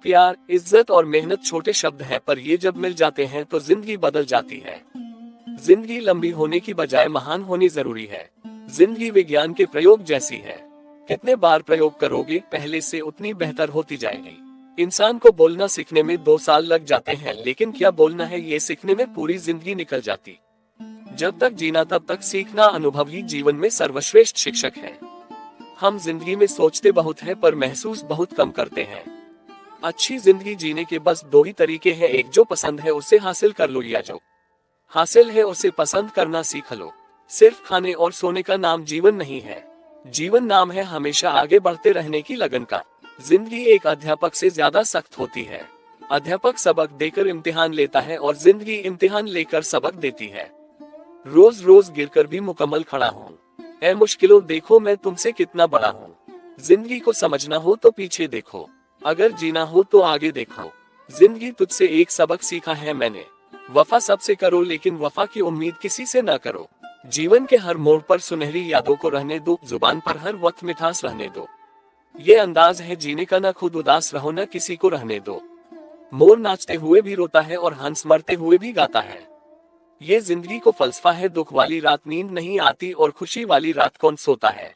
प्यार, इज्जत और मेहनत छोटे शब्द हैं, पर ये जब मिल जाते हैं तो जिंदगी बदल जाती है। जिंदगी लंबी होने की बजाय महान होनी जरूरी है। जिंदगी विज्ञान के प्रयोग जैसी है। कितने बार प्रयोग करोगे, पहले से उतनी बेहतर होती जाएगी। इंसान को बोलना सीखने में 2 साल लग जाते हैं, लेकिन क्या बोलना है ये सीखने में पूरी जिंदगी निकल जाती। जब तक जीना तब तक सीखना, अनुभव ही जीवन में सर्वश्रेष्ठ शिक्षक है। हम जिंदगी में सोचते बहुत हैं पर महसूस बहुत कम करते हैं। अच्छी जिंदगी जीने के बस 2 ही तरीके हैं, एक जो पसंद है उसे हासिल कर लो, या जो हासिल है उसे पसंद करना सीख लो। सिर्फ खाने और सोने का नाम जीवन नहीं है। जीवन नाम है हमेशा आगे बढ़ते रहने की लगन का। जिंदगी एक अध्यापक से ज्यादा सख्त होती है। अध्यापक सबक देकर इम्तिहान लेता है और जिंदगी इम्तिहान लेकर सबक देती है। रोज रोज गिरकर भी मुकम्मल खड़ा हूँ। ऐ मुश्किलों देखो मैं तुमसे कितना बड़ा हूँ। जिंदगी को समझना हो तो पीछे देखो, अगर जीना हो तो आगे देखो। जिंदगी तुझसे एक सबक सीखा है मैंने, वफा सबसे करो लेकिन वफा की उम्मीद किसी से न करो। जीवन के हर मोड़ पर सुनहरी यादों को रहने दो, जुबान पर हर वक्त मिठास रहने दो। ये अंदाज है जीने का, न खुद उदास रहो न किसी को रहने दो। मोर नाचते हुए भी रोता है और हंस मरते हुए भी गाता है। ये जिंदगी को फलसफा है, दुख वाली रात नींद नहीं आती और खुशी वाली रात कौन सोता है।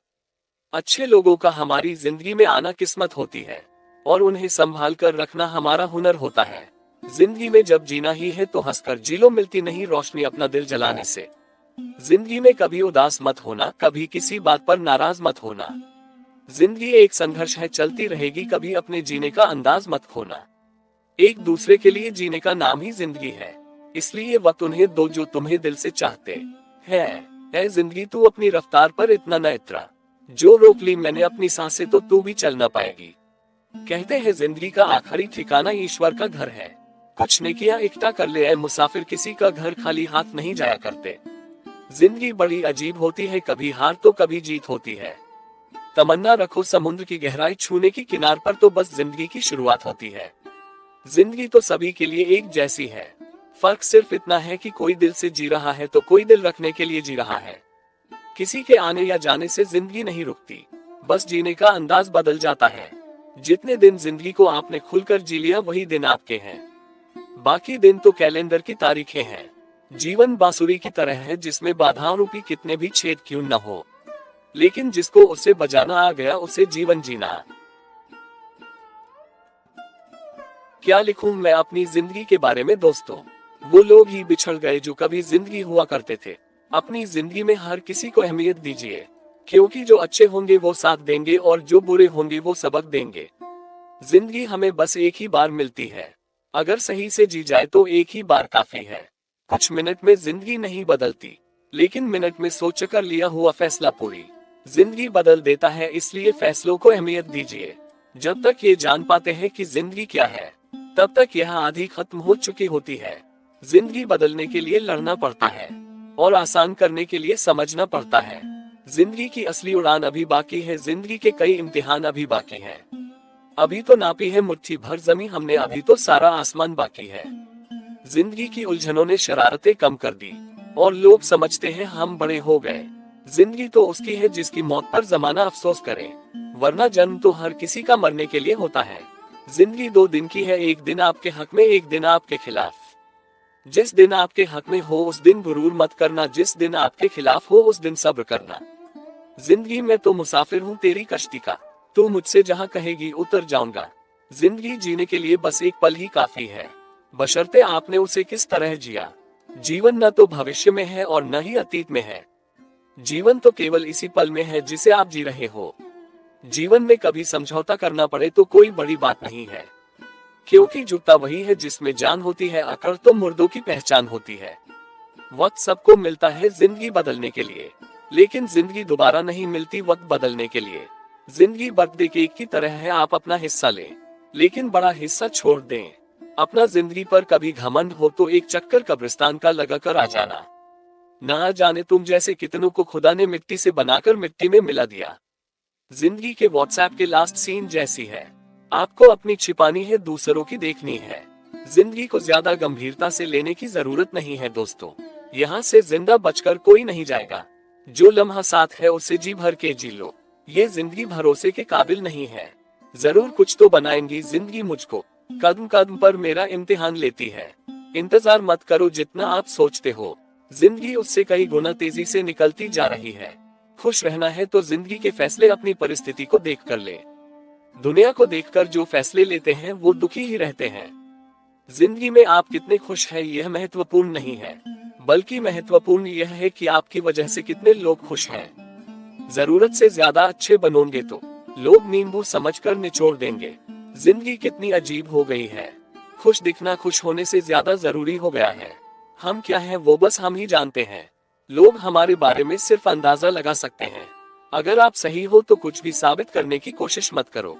अच्छे लोगों का हमारी जिंदगी में आना किस्मत होती है और उन्हें संभाल कर रखना हमारा हुनर होता है। जिंदगी में जब जीना ही है तो हंसकर जी लो, मिलती नहीं रोशनी अपना दिल जलाने से। जिंदगी में कभी उदास मत होना, कभी किसी बात पर नाराज मत होना। जिंदगी एक संघर्ष है, चलती रहेगी, कभी अपने जीने का अंदाज मत खोना। एक दूसरे के लिए जीने का नाम ही जिंदगी है, इसलिए वक्त उन्हें दो जो तुम्हें दिल से चाहते हैं। ऐ जिंदगी तू अपनी रफ्तार पर इतना न इतरा, जो रोक ली मैंने अपनी सांसें तो तू भी चल ना पाएगी। कहते हैं जिंदगी का आखिरी ठिकाना ईश्वर का घर है। कुछ नेकियां इकट्ठा कर ले ऐ मुसाफिर, किसी का घर खाली हाथ नहीं जाया करते। जिंदगी बड़ी अजीब होती है, कभी हार तो कभी जीत होती है। तमन्ना रखो समुद्र की गहराई छूने की, किनार पर तो बस जिंदगी की शुरुआत होती है। जिंदगी तो सभी के लिए एक जैसी है, फर्क सिर्फ इतना है कि कोई दिल से जी रहा है तो कोई दिल रखने के लिए जी रहा है। किसी के आने या जाने से जिंदगी नहीं रुकती, बस जीने का अंदाज बदल जाता है। जितने दिन जिंदगी को आपने खुलकर जी लिया वही दिन आपके हैं, बाकी दिन तो कैलेंडर की तारीखें हैं। जीवन बांसुरी की तरह है जिसमें बाधाओं रूपी कितने भी छेद क्यों न हो, लेकिन जिसको उसे बजाना आ गया उसे जीवन जीना। क्या लिखूं मैं अपनी जिंदगी के बारे में दोस्तों, वो लोग ही बिछड़ गए जो कभी जिंदगी हुआ करते थे। अपनी जिंदगी में हर किसी को अहमियत दीजिए, क्योंकि जो अच्छे होंगे वो साथ देंगे और जो बुरे होंगे वो सबक देंगे। जिंदगी हमें बस एक ही बार मिलती है, अगर सही से जी जाए तो एक ही बार काफी है। कुछ मिनट में जिंदगी नहीं बदलती, लेकिन मिनट में सोच कर लिया हुआ फैसला पूरी जिंदगी बदल देता है, इसलिए फैसलों को अहमियत दीजिए। जब तक ये जान पाते हैं कि जिंदगी क्या है, तब तक यह आधी खत्म हो चुकी होती है। जिंदगी बदलने के लिए लड़ना पड़ता है और आसान करने के लिए समझना पड़ता है। जिंदगी की असली उड़ान अभी बाकी है, जिंदगी के कई इम्तिहान अभी बाकी हैं। अभी तो नापी है मुट्ठी भर जमीन हमने, अभी तो सारा आसमान बाकी है। जिंदगी की उलझनों ने शरारतें कम कर दी और लोग समझते हैं हम बड़े हो गए। जिंदगी तो उसकी है जिसकी मौत पर जमाना अफसोस करे, वरना जन्म तो हर किसी का मरने के लिए होता है। जिंदगी 2 दिन की है, एक दिन आपके हक में, एक दिन आपके खिलाफ। जिस दिन आपके हक में हो उस दिन गुरूर मत करना, जिस दिन आपके खिलाफ हो उस दिन सब्र करना। जिंदगी में तो मुसाफिर हूँ तेरी कश्ती का, तू मुझसे जहाँ कहेगी उतर जाऊंगा। जिंदगी जीने के लिए बस एक पल ही काफी है, बशर्ते आपने उसे किस तरह जिया। जीवन न तो भविष्य में है और न ही अतीत में है, जीवन तो केवल इसी पल में है जिसे आप जी रहे हो। जीवन में कभी समझौता करना पड़े तो कोई बड़ी बात नहीं है, क्योंकि जूता वही है जिसमें जान होती है, अकड़ तो मुर्दों की पहचान होती है। वक्त सबको मिलता है जिंदगी बदलने के लिए, लेकिन जिंदगी दोबारा नहीं मिलती वक्त बदलने के लिए। जिंदगी बर्थडे केक की तरह है, आप अपना हिस्सा लें लेकिन बड़ा हिस्सा छोड़ दें। अपना जिंदगी पर कभी घमंड हो तो एक चक्कर कब्रिस्तान का लगा कर आ जाना। ना जाने तुम जैसे कितनों को खुदा ने मिट्टी से बनाकर मिट्टी में मिला दिया। जिंदगी के व्हाट्सएप के लास्ट सीन जैसी है, आपको अपनी छिपानी है दूसरों की देखनी है। जिंदगी को ज्यादा गंभीरता से लेने की जरूरत नहीं है दोस्तों, यहाँ से जिंदा बचकर कोई नहीं जाएगा। जो लम्हा साथ है उसे जी भर के जी लो, ये जिंदगी भरोसे के काबिल नहीं है। जरूर कुछ तो बनाएंगी जिंदगी मुझको, कदम कदम पर मेरा इम्तिहान लेती है। इंतजार मत करो जितना आप सोचते हो, जिंदगी उससे कई गुना तेजी से निकलती जा रही है। खुश रहना है तो जिंदगी के फैसले अपनी परिस्थिति को देख कर ले। दुनिया को देखकर जो फैसले लेते हैं वो दुखी ही रहते हैं। जिंदगी में आप कितने खुश हैं यह महत्वपूर्ण नहीं है, बल्कि महत्वपूर्ण यह है कि आपकी वजह से कितने लोग खुश हैं। जरूरत से ज्यादा अच्छे बनोगे तो लोग नींबू समझकर निचोड़ देंगे। जिंदगी कितनी अजीब हो गई है, खुश दिखना खुश होने से ज्यादा जरूरी हो गया है। हम क्या हैं वो बस हम ही जानते हैं। लोग हमारे बारे में सिर्फ अंदाजा लगा सकते हैं। अगर आप सही हो तो कुछ भी साबित करने की कोशिश मत करो,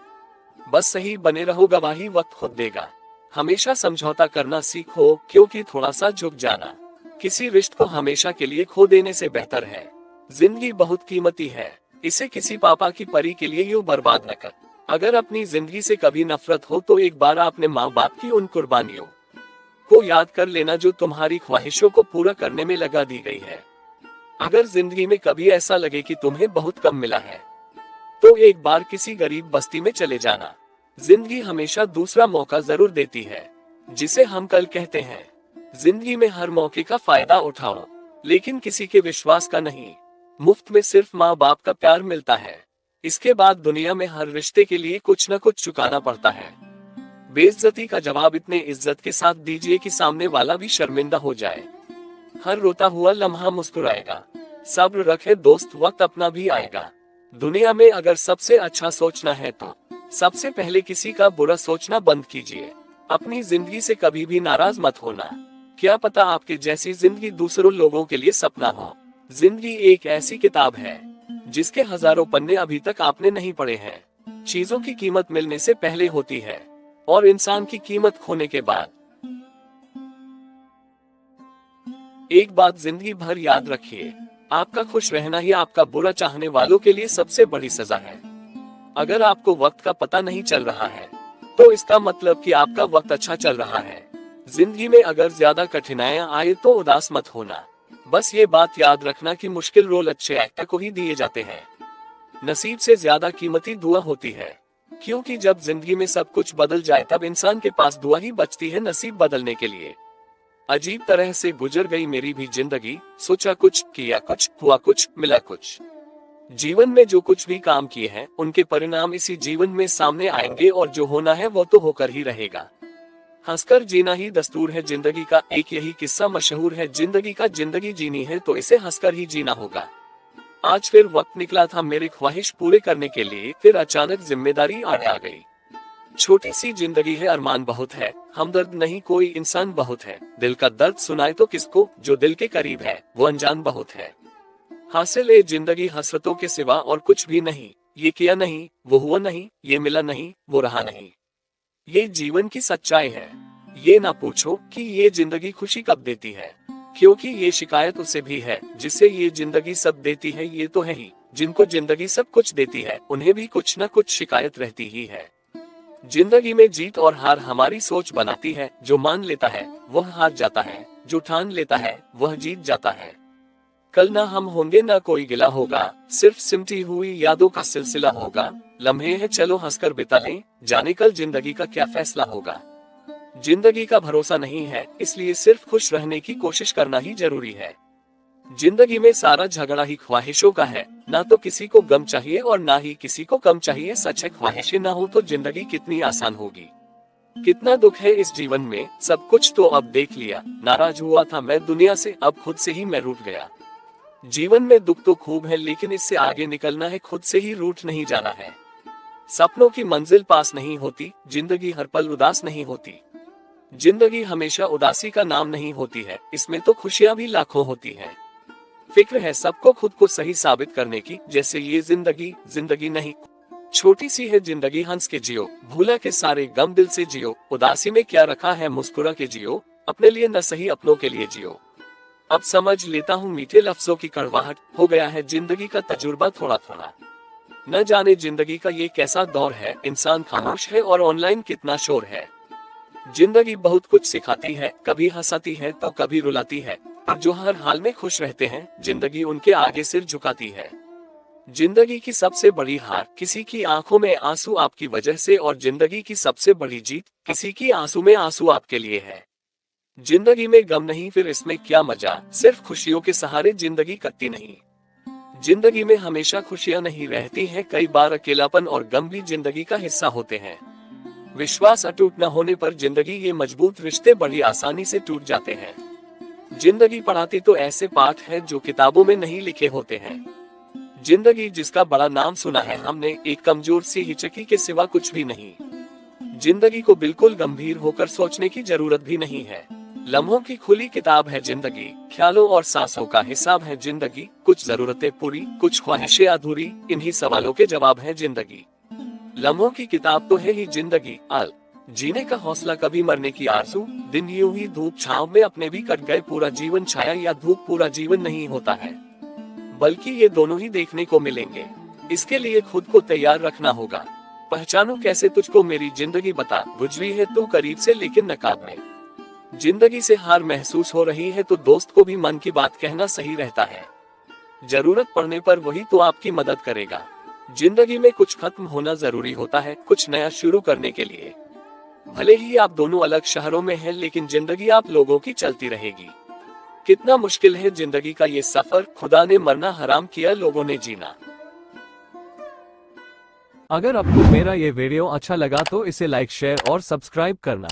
बस सही बने रहो, गवाही वक्त खुद देगा। हमेशा समझौता करना सीखो, क्योंकि थोड़ा सा झुक जाना किसी रिश्ते को हमेशा के लिए खो देने से बेहतर है। जिंदगी बहुत कीमती है, इसे किसी पापा की परी के लिए यूं बर्बाद न कर। अगर अपनी जिंदगी से कभी नफरत हो तो एक बार अपने माँ बाप की उन कुर्बानियों को याद कर लेना जो तुम्हारी ख्वाहिशों को पूरा करने में लगा दी गई है। अगर जिंदगी में कभी ऐसा लगे कि तुम्हें बहुत कम मिला है तो एक बार किसी गरीब बस्ती में चले जाना। जिंदगी हमेशा दूसरा मौका जरूर देती है, जिसे हम कल कहते हैं। जिंदगी में हर मौके का फायदा उठाओ, लेकिन किसी के विश्वास का नहीं। मुफ्त में सिर्फ माँ बाप का प्यार मिलता है, इसके बाद दुनिया में हर रिश्ते के लिए कुछ न कुछ चुकाना पड़ता है। बेइज्जती का जवाब इतने इज्जत के साथ दीजिए कि सामने वाला भी शर्मिंदा हो जाए। हर रोता हुआ लम्हा मुस्कुराएगा। सब्र रखे दोस्त, वक्त अपना भी आएगा। दुनिया में अगर सबसे अच्छा सोचना है तो सबसे पहले किसी का बुरा सोचना बंद कीजिए। अपनी जिंदगी से कभी भी नाराज मत होना, क्या पता आपके जैसी जिंदगी दूसरों लोगों के लिए सपना हो। जिंदगी एक ऐसी किताब है जिसके हजारों पन्ने अभी तक आपने नहीं पढ़े हैं। चीजों की कीमत मिलने से पहले होती है और इंसान की कीमत खोने के बाद। एक बात जिंदगी भर याद रखिए, आपका खुश रहना ही आपका बुरा चाहने वालों के लिए सबसे बड़ी सजा है। अगर आपको वक्त का पता नहीं चल रहा है तो इसका मतलब कि आपका वक्त अच्छा चल रहा है। जिंदगी में अगर ज्यादा कठिनाइयां आए तो उदास मत होना, बस ये बात याद रखना कि मुश्किल रोल अच्छे एक्टर को ही दिए जाते हैं। नसीब से ज्यादा कीमती दुआ होती है, क्योंकि जब जिंदगी में सब कुछ बदल जाए तब इंसान के पास दुआ ही बचती है नसीब बदलने के लिए। अजीब तरह से गुजर गई मेरी भी जिंदगी, सोचा कुछ, किया कुछ, हुआ कुछ, मिला कुछ। जीवन में जो कुछ भी काम किए हैं उनके परिणाम इसी जीवन में सामने आएंगे, और जो होना है वो तो होकर ही रहेगा। हंसकर जीना ही दस्तूर है जिंदगी का, एक यही किस्सा मशहूर है जिंदगी का। जिंदगी जीनी है तो इसे हंसकर ही जीना होगा। आज फिर वक्त निकला था मेरी ख्वाहिश पूरे करने के लिए, फिर अचानक जिम्मेदारी आड़े आ गई। छोटी सी जिंदगी है, अरमान बहुत है, हमदर्द नहीं कोई इंसान बहुत है। दिल का दर्द सुनाए तो किसको, जो दिल के करीब है वो अनजान बहुत है। हासिल ए जिंदगी हसरतों के सिवा और कुछ भी नहीं। ये किया नहीं, वो हुआ नहीं, ये मिला नहीं, वो रहा नहीं। ये जीवन की सच्चाई है। ये ना पूछो कि ये जिंदगी खुशी कब देती है, क्योंकि ये शिकायत उसे भी है जिसे ये जिंदगी सब देती है। ये तो है ही, जिनको जिंदगी सब कुछ देती है उन्हें भी कुछ न कुछ शिकायत रहती ही है। जिंदगी में जीत और हार हमारी सोच बनाती है। जो मान लेता है वह हार जाता है, जो ठान लेता है वह जीत जाता है। कल ना हम होंगे ना कोई गिला होगा, सिर्फ सिमटी हुई यादों का सिलसिला होगा। लम्हे हैं चलो हंसकर बिता लें, जाने कल जिंदगी का क्या फैसला होगा। जिंदगी का भरोसा नहीं है, इसलिए सिर्फ खुश रहने की कोशिश करना ही जरूरी है। जिंदगी में सारा झगड़ा ही ख्वाहिशों का है, ना तो किसी को गम चाहिए और ना ही किसी को कम चाहिए। सच है, ख्वाहिशें ना हो तो जिंदगी कितनी आसान होगी। कितना दुख है इस जीवन में, सब कुछ तो अब देख लिया। नाराज हुआ था मैं दुनिया से, अब खुद से ही मैं रूठ गया। जीवन में दुख तो खूब है, लेकिन इससे आगे निकलना है, खुद से ही रूठ नहीं जाना है। सपनों की मंजिल पास नहीं होती, जिंदगी हर पल उदास नहीं होती। जिंदगी हमेशा उदासी का नाम नहीं होती है, इसमें तो खुशियां भी लाखों होती हैं। फिक्र है सबको खुद को सही साबित करने की, जैसे ये जिंदगी जिंदगी नहीं। छोटी सी है जिंदगी, हंस के जियो, भूला के सारे गम दिल से जियो। उदासी में क्या रखा है, मुस्कुरा के जियो, अपने लिए न सही अपनों के लिए जियो। अब समझ लेता हूँ मीठे लफ्जों की कड़वाहट, हो गया है जिंदगी का तजुर्बा थोड़ा थोड़ा। न जाने जिंदगी का ये कैसा दौर है, इंसान खामोश है और ऑनलाइन कितना शोर है। जिंदगी बहुत कुछ सिखाती है, कभी हंसाती है तो कभी रुलाती है, और जो हर हाल में खुश रहते हैं जिंदगी उनके आगे सिर झुकाती है। जिंदगी की सबसे बड़ी हार, किसी की आंखों में आंसू आपकी वजह से, और जिंदगी की सबसे बड़ी जीत, किसी की आंसू में आंसू आपके लिए है। जिंदगी में गम नहीं, फिर इसमें क्या मजा, सिर्फ खुशियों के सहारे जिंदगी कटती नहीं। जिंदगी में हमेशा खुशियां नहीं रहती हैं, कई बार अकेलापन और गम भी जिंदगी का हिस्सा होते हैं। विश्वास अटूट न होने पर जिंदगी के मजबूत रिश्ते बड़ी आसानी से टूट जाते हैं। जिंदगी पढ़ाती तो ऐसे पाठ हैं जो किताबों में नहीं लिखे होते हैं। जिंदगी जिसका बड़ा नाम सुना है हमने, एक कमजोर सी हिचकी के सिवा कुछ भी नहीं। जिंदगी को बिल्कुल गंभीर होकर सोचने की जरूरत भी नहीं है। लम्हों की खुली किताब है जिंदगी, ख्यालों और सांसों का हिसाब है जिंदगी। कुछ जरूरतें पूरी, कुछ ख्वाहिशें अधूरी, इन्हीं सवालों के जवाब है जिंदगी। लम्हों की किताब तो है ही जिंदगी, आल जीने का हौसला, कभी मरने की आरज़ू। दिन यूं ही धूप छांव में अपने भी कट गए, पूरा जीवन छाया या धूप पूरा जीवन नहीं होता है, बल्कि ये दोनों ही देखने को मिलेंगे। इसके लिए खुद को तैयार रखना होगा। पहचानूं कैसे तुझको मेरी जिंदगी, बता गुजरी है तू करीब से लेकिन नकाब में। जिंदगी से हार महसूस हो रही है तो दोस्त को भी मन की बात कहना सही रहता है। जरूरत पड़ने पर वही तो आपकी मदद करेगा। जिंदगी में कुछ खत्म होना जरूरी होता है, कुछ नया शुरू करने के लिए। भले ही आप दोनों अलग शहरों में हैं, लेकिन जिंदगी आप लोगों की चलती रहेगी। कितना मुश्किल है जिंदगी का ये सफर, खुदा ने मरना हराम किया, लोगों ने जीना। अगर आपको मेरा ये वीडियो अच्छा लगा तो इसे लाइक, शेयर और सब्सक्राइब करना।